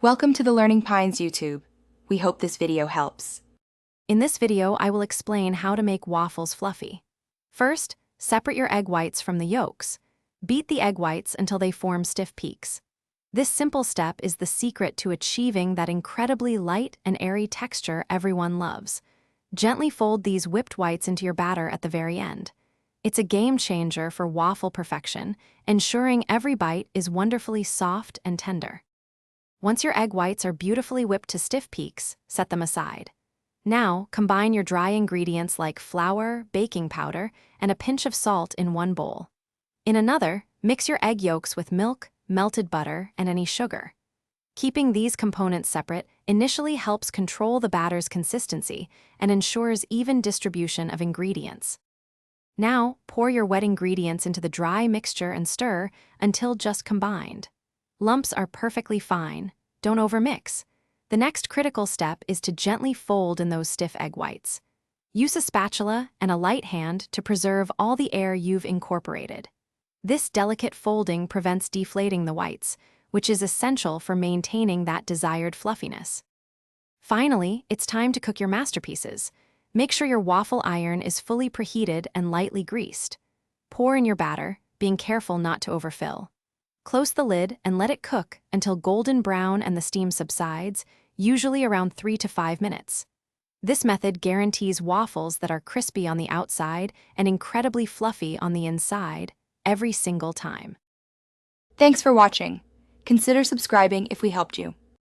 Welcome to the Learning Pines YouTube. We hope this video helps. In this video, I will explain how to make waffles fluffy. First, separate your egg whites from the yolks. Beat the egg whites until they form stiff peaks. This simple step is the secret to achieving that incredibly light and airy texture everyone loves. Gently fold these whipped whites into your batter at the very end. It's a game changer for waffle perfection, ensuring every bite is wonderfully soft and tender. Once your egg whites are beautifully whipped to stiff peaks, set them aside. Now, combine your dry ingredients like flour, baking powder, and a pinch of salt in one bowl. In another, mix your egg yolks with milk, melted butter, and any sugar. Keeping these components separate initially helps control the batter's consistency and ensures even distribution of ingredients. Now, pour your wet ingredients into the dry mixture and stir until just combined. Lumps are perfectly fine. Don't overmix. The next critical step is to gently fold in those stiff egg whites. Use a spatula and a light hand to preserve all the air you've incorporated. This delicate folding prevents deflating the whites, which is essential for maintaining that desired fluffiness. Finally, it's time to cook your masterpieces. Make sure your waffle iron is fully preheated and lightly greased. Pour in your batter, being careful not to overfill. Close the lid and let it cook until golden brown and the steam subsides, usually around 3 to 5 minutes. This method guarantees waffles that are crispy on the outside and incredibly fluffy on the inside every single time. Thanks for watching. Consider subscribing if we helped you.